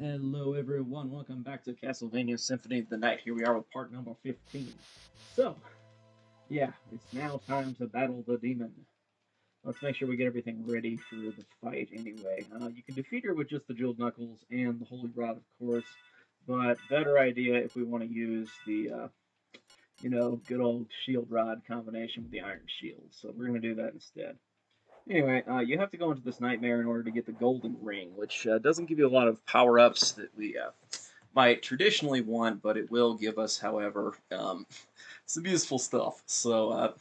Hello everyone, welcome back to Castlevania Symphony of the Night. Here we are with part number 15. So, yeah, it's now time to battle the demon. Let's make sure we get everything ready for the fight anyway. You can defeat her with just the Jeweled Knuckles and the Holy Rod, of course, but better idea if we want to use the, good old Shield Rod combination with the Iron Shield. So we're going to do that instead. Anyway, you have to go into this nightmare in order to get the golden ring, which doesn't give you a lot of power ups that we might traditionally want, but it will give us, however, some useful stuff. So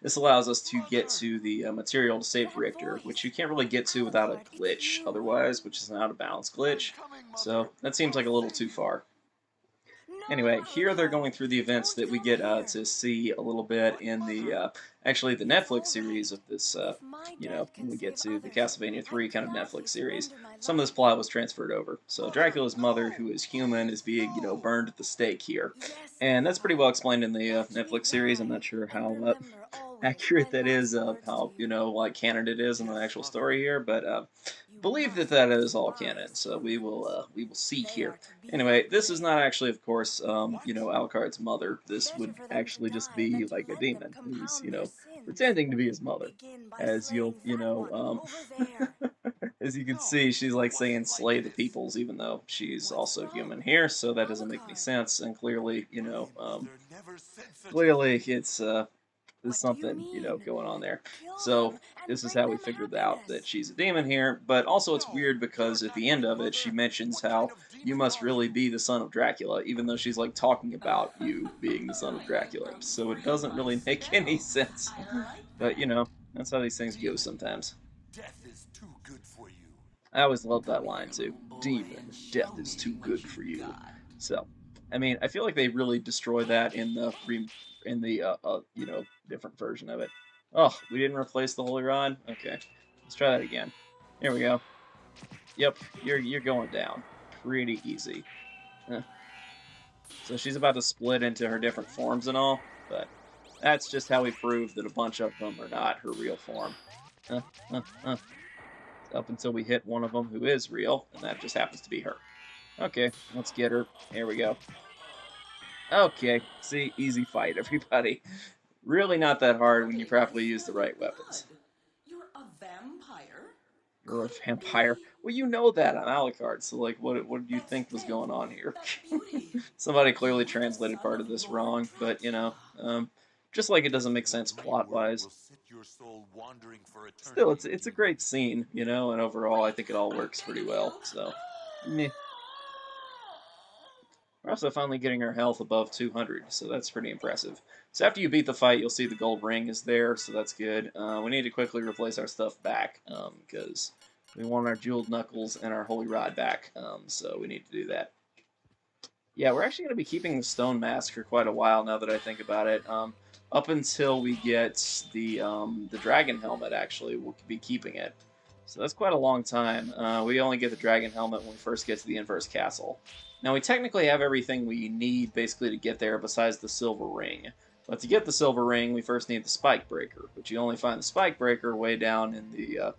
this allows us to get to the material to save Richter, which you can't really get to without a glitch otherwise, which is an out of balance glitch. So that seems like a little too far. Anyway, here they're going through the events that we get to see a little bit in the actually the Netflix series of this. When we get to the Castlevania 3 kind of Netflix series, some of this plot was transferred over. So Dracula's mother, who is human, is being burned at the stake here, and that's pretty well explained in the Netflix series. I'm not sure how accurate that is, how like canon it is in the actual story here, but believe that that is all canon. So we will see here. Anyway, this is not actually, of course, Alucard's mother. This would actually just be like a demon who's pretending to be his mother, as as you can see, she's like saying "slay the peoples," even though she's also human here. So that doesn't make any sense. And clearly, clearly there's something going on there. So this is how we figured out that she's a demon here. But also it's weird because at the end of it, she mentions how you must really be the son of Dracula, even though she's like talking about you being the son of Dracula. So it doesn't really make any sense. But that's how these things go sometimes. I always love that line too. Demon, death is too good for you. So, I mean, I feel like they really destroy that in the different version of it. Oh, we didn't replace the holy rod. Okay, let's try that again. Here we go. Yep, you're going down pretty easy. Huh. So she's about to split into her different forms and all, but that's just how we prove that a bunch of them are not her real form. Uh, uh, uh. Up until we hit one of them who is real, and that just happens to be her. Okay, let's get her. Here we go. Okay, see, easy fight, everybody. Really not that hard when you properly use the right weapons. You're a vampire? You're a Couldn't vampire. be. Well, you know that on Alucard, so like, what do you That's think was strength. going on here? That's beauty. Somebody clearly You're the translated son part of of this Lord wrong, but Dracula. just like it doesn't This make sense inane plot world wise. will set your soul wandering for Still, eternity, it's a demon. great scene, and overall, I Wait! think it all I'm works pretty gonna kill well. you! So, meh. We're also finally getting our health above 200, so that's pretty impressive. So after you beat the fight, you'll see the gold ring is there, so that's good. We need to quickly replace our stuff back, because we want our jeweled knuckles and our holy rod back, so we need to do that. Yeah, we're actually going to be keeping the stone mask for quite a while now that I think about it. Up until we get the dragon helmet, actually, we'll be keeping it. So that's quite a long time. We only get the dragon helmet when we first get to the inverse castle. Now we technically have everything we need basically to get there besides the silver ring. But to get the silver ring, we first need the spike breaker, but you only find the spike breaker way down in the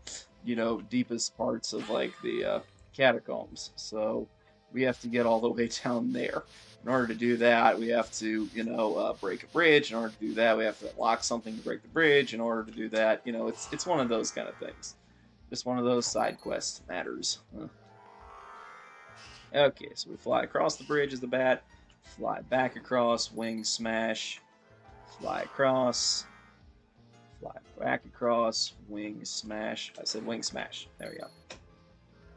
deepest parts of like the catacombs. So we have to get all the way down there. In order to do that, we have to, break a bridge. In order to do that, we have to lock something to break the bridge. In order to do that, it's one of those kind of things. Just one of those side quest matters. Okay, so we fly across the bridge as the bat, fly back across, wing smash, fly across, fly back across, wing smash. I said wing smash. There we go.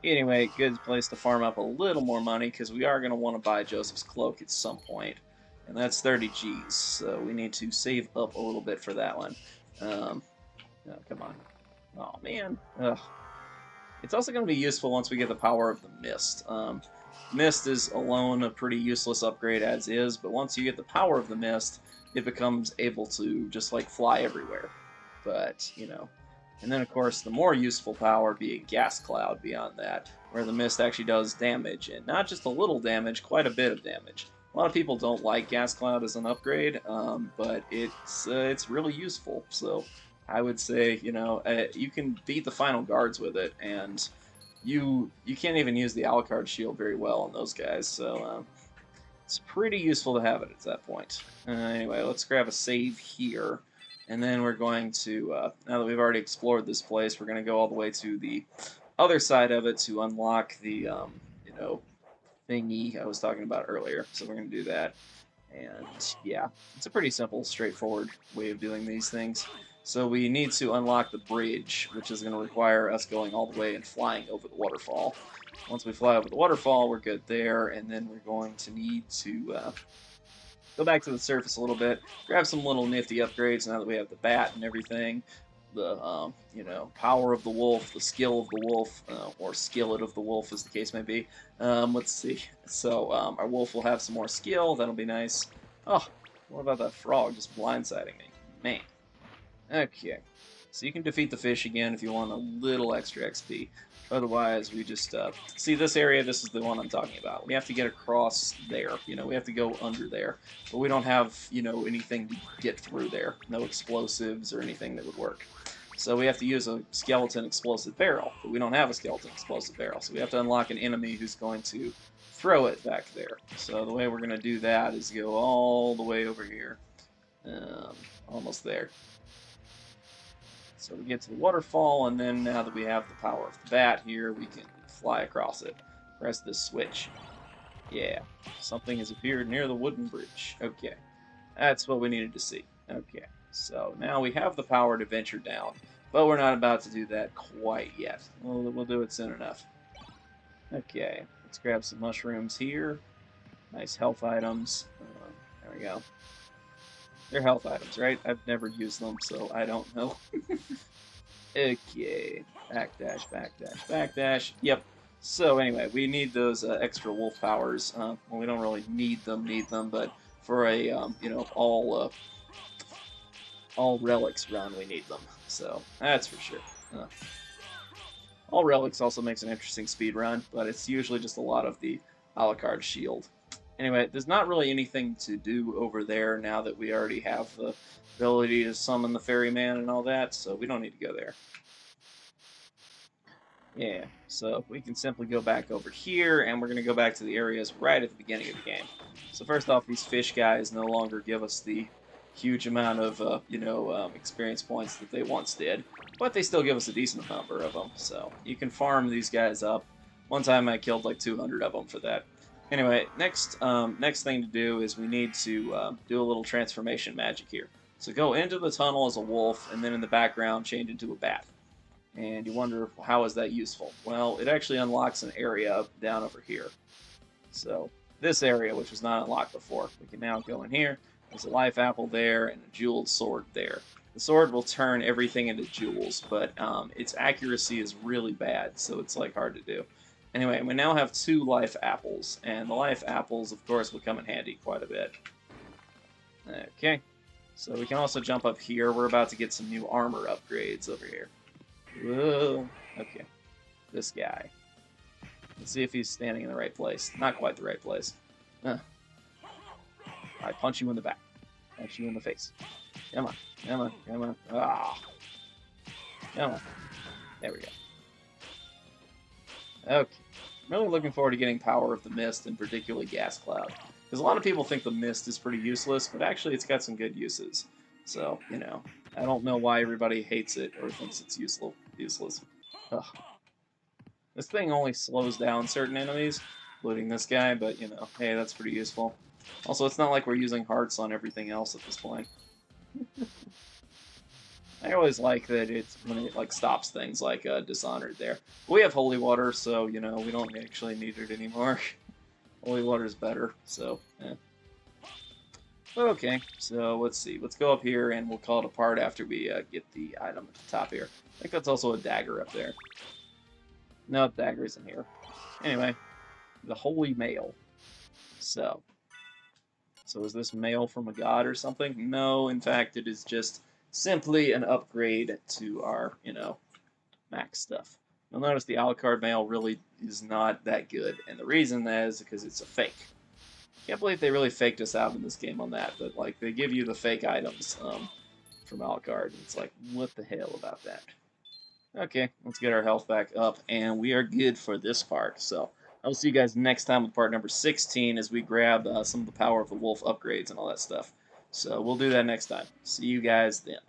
Anyway, good place to farm up a little more money because we are going to want to buy Joseph's cloak at some point, and that's 30 G's. So we need to save up a little bit for that one. Oh, come on. Oh man. Ugh. It's also going to be useful once we get the power of the mist. Mist is alone a pretty useless upgrade as is, but once you get the power of the mist, it becomes able to just like fly everywhere. But and then of course the more useful power being gas cloud beyond that, where the mist actually does damage, and not just a little damage, quite a bit of damage. A lot of people don't like gas cloud as an upgrade, but it's really useful. So I would say you can beat the final guards with it, and you can't even use the Alucard shield very well on those guys, so it's pretty useful to have it at that point. Anyway, let's grab a save here, and then we're going to, now that we've already explored this place, we're going to go all the way to the other side of it to unlock the, you know, thingy I was talking about earlier. So we're going to do that. And yeah, it's a pretty simple, straightforward way of doing these things. So we need to unlock the bridge, which is going to require us going all the way and flying over the waterfall. Once we fly over the waterfall, we're good there, and then we're going to need to go back to the surface a little bit, grab some little nifty upgrades now that we have the bat and everything. The you know, power of the wolf, the skill of the wolf, or skillet of the wolf, as the case may be. Let's see. So our wolf will have some more skill. That'll be nice. Oh, what about that frog just blindsiding me? Man. Okay. So you can defeat the fish again if you want a little extra XP. Otherwise, we just see this area. This is the one I'm talking about. We have to get across there. You know, we have to go under there, but we don't have, you know, anything to get through there. No explosives or anything that would work. So we have to use a skeleton explosive barrel, but we don't have a skeleton explosive barrel. So we have to unlock an enemy who's going to throw it back there. So the way we're going to do that is go all the way over here. Almost there. So we get to the waterfall, and then now that we have the power of the bat here, we can fly across it. Press this switch. Yeah, something has appeared near the wooden bridge. Okay, that's what we needed to see. Okay, so now we have the power to venture down, but we're not about to do that quite yet. We'll do it soon enough. Okay, let's grab some mushrooms here. Nice health items. There we go. They're health items, right? I've never used them, so I don't know. Okay. Backdash, backdash, backdash. Yep. So anyway, we need those extra wolf powers. Well, we don't really need them, but for a, you know, all relics run, we need them. So that's for sure. All relics also makes an interesting speed run, but it's usually just a lot of the Alucard shield. Anyway, there's not really anything to do over there now that we already have the ability to summon the ferryman and all that, so we don't need to go there. Yeah, so we can simply go back over here, and we're going to go back to the areas right at the beginning of the game. So first off, these fish guys no longer give us the huge amount of, you know, experience points that they once did, but they still give us a decent number of them, so you can farm these guys up. One time I killed like 200 of them for that. Anyway, next thing to do is we need to do a little transformation magic here. So go into the tunnel as a wolf, and then in the background change into a bat. And you wonder, how is that useful? Well, it actually unlocks an area down over here. So this area, which was not unlocked before, we can now go in here. There's a life apple there and a jeweled sword there. The sword will turn everything into jewels, but its accuracy is really bad, so it's like hard to do. Anyway, we now have 2 life apples, and the life apples, of course, will come in handy quite a bit. Okay, so we can also jump up here. We're about to get some new armor upgrades over here. Whoa, okay, this guy. Let's see if he's standing in the right place. Not quite the right place. I punch you in the back. Punch you in the face. Come on, come on, come on. Ah, come on. There we go. Okay. I'm really looking forward to getting Power of the Mist, and particularly Gas Cloud. Because a lot of people think the Mist is pretty useless, but actually it's got some good uses. So, you know, I don't know why everybody hates it or thinks it's useless. Ugh. This thing only slows down certain enemies, including this guy, but, you know, hey, that's pretty useful. Also, it's not like we're using hearts on everything else at this point. I always like that it's when it like stops things like Dishonored there. We have holy water, so you know we don't actually need it anymore. Holy water is better, so yeah. But okay, so let's see. Let's go up here and we'll call it apart after we get the item at the top here. I think that's also a dagger up there. No, dagger isn't here. Anyway, the holy mail. So is this mail from a god or something? No, in fact, it is just simply an upgrade to our, you know, max stuff. You'll notice the Alucard mail really is not that good, and the reason that is because it's a fake. Can't believe they really faked us out in this game on that, but like they give you the fake items from Alucard, and it's like, what the hell about that? Okay, let's get our health back up, and we are good for this part. So I'll see you guys next time with part number 16 as we grab some of the power of the wolf upgrades and all that stuff. So we'll do that next time. See you guys then.